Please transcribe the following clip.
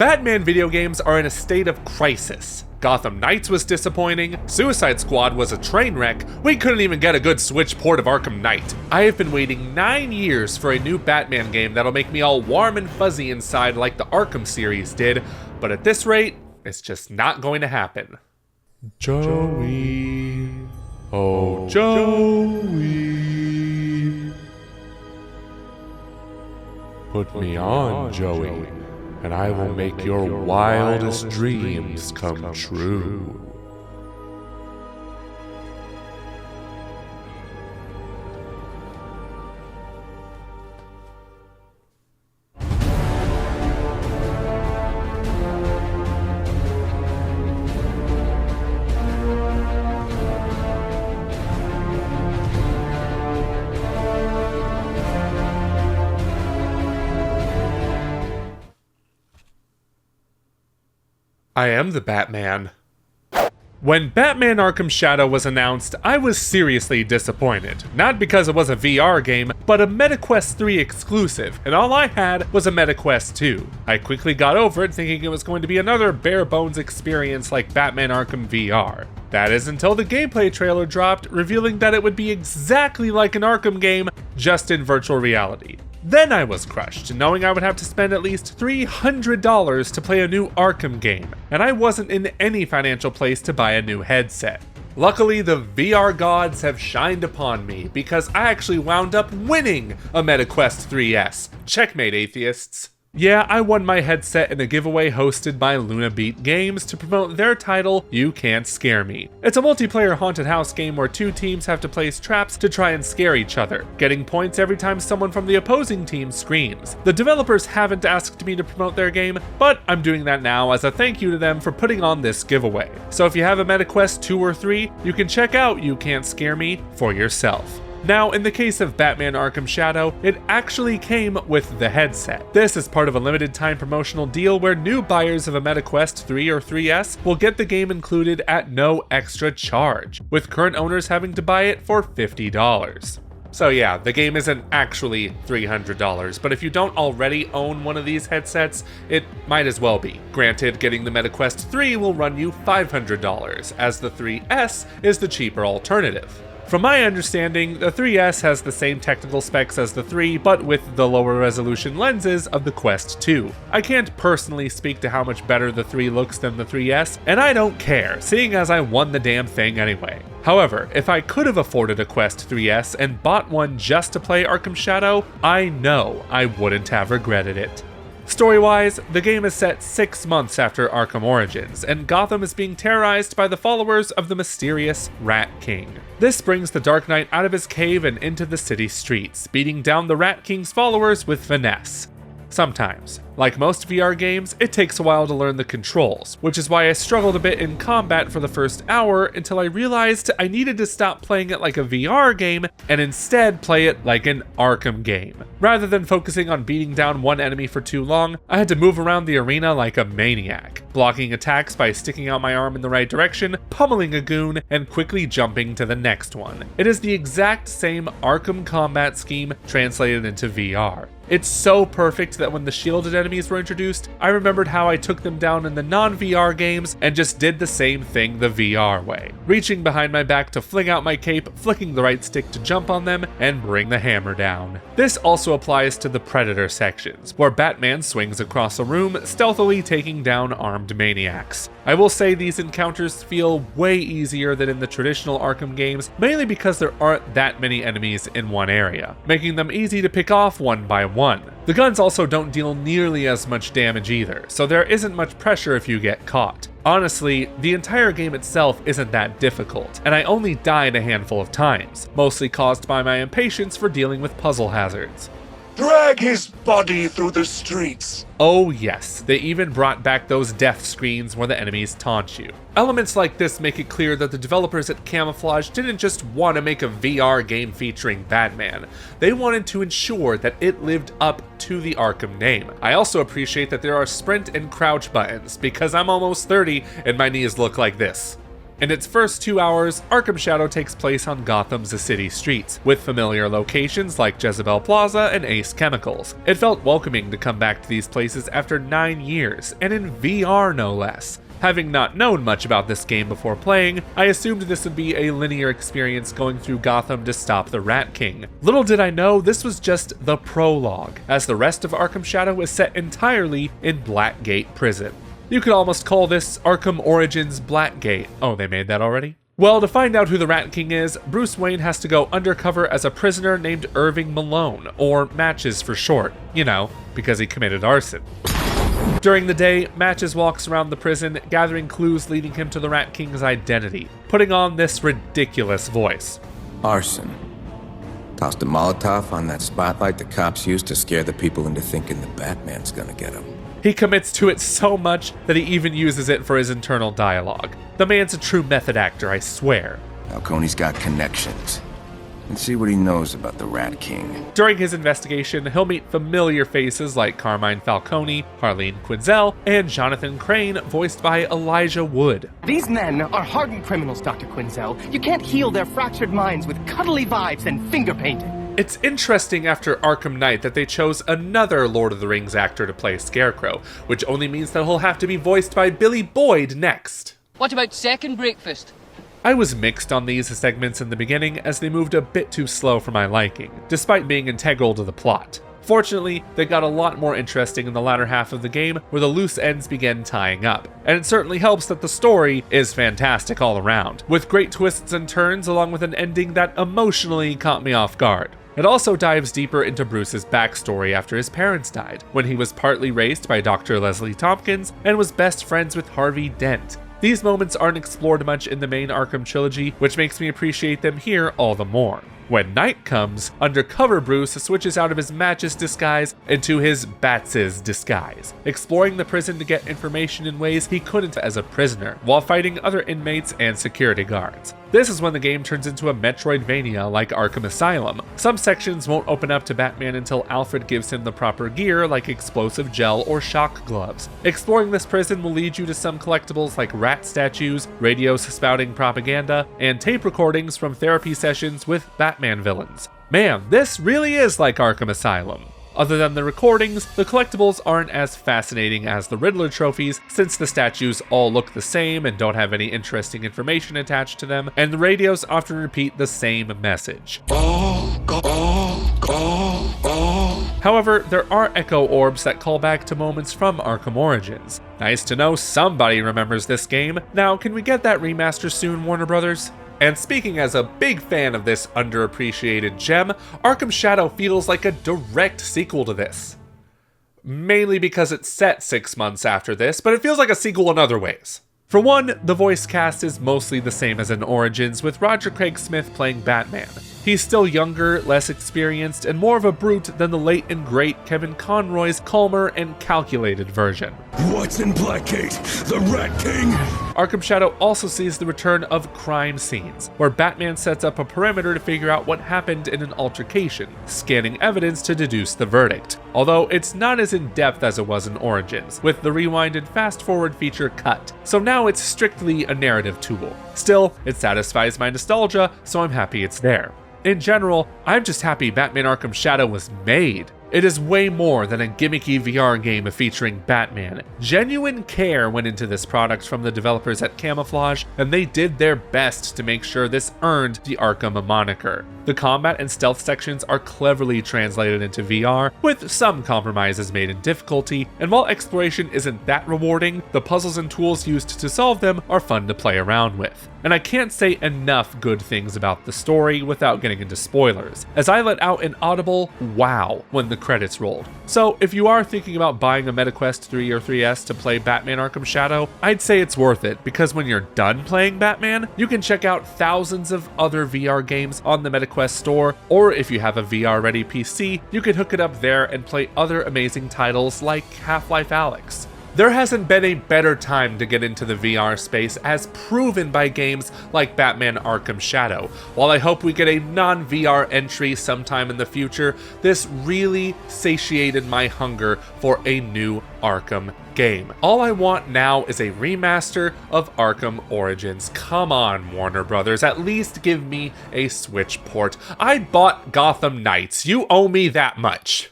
Batman video games are in a state of crisis. Gotham Knights was disappointing, Suicide Squad was a train wreck, we couldn't even get a good Switch port of Arkham Knight. I have been waiting 9 years for a new Batman game that'll make me all warm and fuzzy inside like the Arkham series did, but at this rate, it's just not going to happen. Joey, oh Joey, put me on, Joey, and I will make your wildest dreams come true. I am the Batman. When Batman Arkham Shadow was announced, I was seriously disappointed. Not because it was a VR game, but a MetaQuest 3 exclusive, and all I had was a MetaQuest 2. I quickly got over it thinking it was going to be another bare-bones experience like Batman Arkham VR. That is until the gameplay trailer dropped, revealing that it would be exactly like an Arkham game, just in virtual reality. Then I was crushed, knowing I would have to spend at least $300 to play a new Arkham game, and I wasn't in any financial place to buy a new headset. Luckily, the VR gods have shined upon me, because I actually wound up winning a MetaQuest 3S. Checkmate, atheists. Yeah, I won my headset in a giveaway hosted by LunaBeat Games to promote their title, You Can't Scare Me. It's a multiplayer haunted house game where two teams have to place traps to try and scare each other, getting points every time someone from the opposing team screams. The developers haven't asked me to promote their game, but I'm doing that now as a thank you to them for putting on this giveaway. So if you have a MetaQuest 2 or 3, you can check out You Can't Scare Me for yourself. Now, in the case of Batman Arkham Shadow, it actually came with the headset. This is part of a limited time promotional deal where new buyers of a MetaQuest 3 or 3S will get the game included at no extra charge, with current owners having to buy it for $50. So yeah, the game isn't actually $300, but if you don't already own one of these headsets, it might as well be. Granted, getting the MetaQuest 3 will run you $500, as the 3S is the cheaper alternative. From my understanding, the 3S has the same technical specs as the 3, but with the lower resolution lenses of the Quest 2. I can't personally speak to how much better the 3 looks than the 3S, and I don't care, seeing as I won the damn thing anyway. However, if I could have afforded a Quest 3S and bought one just to play Arkham Shadow, I know I wouldn't have regretted it. Story-wise, the game is set 6 months after Arkham Origins, and Gotham is being terrorized by the followers of the mysterious Rat King. This brings the Dark Knight out of his cave and into the city streets, beating down the Rat King's followers with finesse. Sometimes. Like most VR games, it takes a while to learn the controls, which is why I struggled a bit in combat for the first hour until I realized I needed to stop playing it like a VR game and instead play it like an Arkham game. Rather than focusing on beating down one enemy for too long, I had to move around the arena like a maniac, blocking attacks by sticking out my arm in the right direction, pummeling a goon, and quickly jumping to the next one. It is the exact same Arkham combat scheme translated into VR. It's so perfect that when the shielded enemies were introduced, I remembered how I took them down in the non-VR games and just did the same thing the VR way. Reaching behind my back to fling out my cape, flicking the right stick to jump on them, and bring the hammer down. This also applies to the Predator sections, where Batman swings across a room, stealthily taking down armed maniacs. I will say these encounters feel way easier than in the traditional Arkham games, mainly because there aren't that many enemies in one area, making them easy to pick off one by one. The guns also don't deal nearly as much damage either, so there isn't much pressure if you get caught. Honestly, the entire game itself isn't that difficult, and I only died a handful of times, mostly caused by my impatience for dealing with puzzle hazards. Drag his body through the streets. Oh yes, they even brought back those death screens where the enemies taunt you. Elements like this make it clear that the developers at Camouflage didn't just want to make a VR game featuring Batman, they wanted to ensure that it lived up to the Arkham name. I also appreciate that there are sprint and crouch buttons, because I'm almost 30 and my knees look like this. In its first 2 hours, Arkham Shadow takes place on Gotham's city streets, with familiar locations like Jezebel Plaza and Ace Chemicals. It felt welcoming to come back to these places after 9 years, and in VR no less. Having not known much about this game before playing, I assumed this would be a linear experience going through Gotham to stop the Rat King. Little did I know this was just the prologue, as the rest of Arkham Shadow is set entirely in Blackgate Prison. You could almost call this Arkham Origins Blackgate. Oh, they made that already? Well, to find out who the Rat King is, Bruce Wayne has to go undercover as a prisoner named Irving Malone, or Matches for short, you know, because he committed arson. During the day, Matches walks around the prison, gathering clues leading him to the Rat King's identity, putting on this ridiculous voice. Arson. Tossed a Molotov on that spotlight the cops used to scare the people into thinking the Batman's gonna get him. He commits to it so much that he even uses it for his internal dialogue. The man's a true method actor, I swear. Falcone's got connections. Let's see what he knows about the Rat King. During his investigation, he'll meet familiar faces like Carmine Falcone, Harleen Quinzel, and Jonathan Crane, voiced by Elijah Wood. These men are hardened criminals, Dr. Quinzel. You can't heal their fractured minds with cuddly vibes and finger painting. It's interesting after Arkham Knight that they chose another Lord of the Rings actor to play Scarecrow, which only means that he'll have to be voiced by Billy Boyd next. What about second breakfast? I was mixed on these segments in the beginning as they moved a bit too slow for my liking, despite being integral to the plot. Fortunately, they got a lot more interesting in the latter half of the game where the loose ends began tying up, and it certainly helps that the story is fantastic all around, with great twists and turns along with an ending that emotionally caught me off guard. It also dives deeper into Bruce's backstory after his parents died, when he was partly raised by Dr. Leslie Tompkins and was best friends with Harvey Dent. These moments aren't explored much in the main Arkham trilogy, which makes me appreciate them here all the more. When night comes, undercover Bruce switches out of his Matches disguise into his Bats' disguise, exploring the prison to get information in ways he couldn't as a prisoner, while fighting other inmates and security guards. This is when the game turns into a Metroidvania like Arkham Asylum. Some sections won't open up to Batman until Alfred gives him the proper gear like explosive gel or shock gloves. Exploring this prison will lead you to some collectibles like rat statues, radios spouting propaganda, and tape recordings from therapy sessions with Batman villains. Man, this really is like Arkham Asylum. Other than the recordings, the collectibles aren't as fascinating as the Riddler trophies, since the statues all look the same and don't have any interesting information attached to them, and the radios often repeat the same message. However, there are echo orbs that call back to moments from Arkham Origins. Nice to know somebody remembers this game. Now, can we get that remaster soon, Warner Brothers? And speaking as a big fan of this underappreciated gem, Arkham Shadow feels like a direct sequel to this. Mainly because it's set 6 months after this, but it feels like a sequel in other ways. For one, the voice cast is mostly the same as in Origins, with Roger Craig Smith playing Batman. He's still younger, less experienced, and more of a brute than the late and great Kevin Conroy's calmer and calculated version. What's in Blackgate? The Rat King? Arkham Shadow also sees the return of crime scenes, where Batman sets up a perimeter to figure out what happened in an altercation, scanning evidence to deduce the verdict. Although it's not as in-depth as it was in Origins, with the rewind and fast-forward feature cut, so now it's strictly a narrative tool. Still, it satisfies my nostalgia, so I'm happy it's there. In general, I'm just happy Batman Arkham Shadow was made. It is way more than a gimmicky VR game featuring Batman. Genuine care went into this product from the developers at Camouflage, and they did their best to make sure this earned the Arkham moniker. The combat and stealth sections are cleverly translated into VR, with some compromises made in difficulty, and while exploration isn't that rewarding, the puzzles and tools used to solve them are fun to play around with. And I can't say enough good things about the story without getting into spoilers, as I let out an audible wow when the credits rolled. So if you are thinking about buying a MetaQuest 3 or 3S to play Batman Arkham Shadow, I'd say it's worth it, because when you're done playing Batman, you can check out thousands of other VR games on the MetaQuest store, or if you have a VR-ready PC, you can hook it up there and play other amazing titles like Half-Life Alyx. There hasn't been a better time to get into the VR space, as proven by games like Batman Arkham Shadow. While I hope we get a non-VR entry sometime in the future, this really satiated my hunger for a new Arkham game. All I want now is a remaster of Arkham Origins. Come on, Warner Brothers, at least give me a Switch port. I bought Gotham Knights. You owe me that much.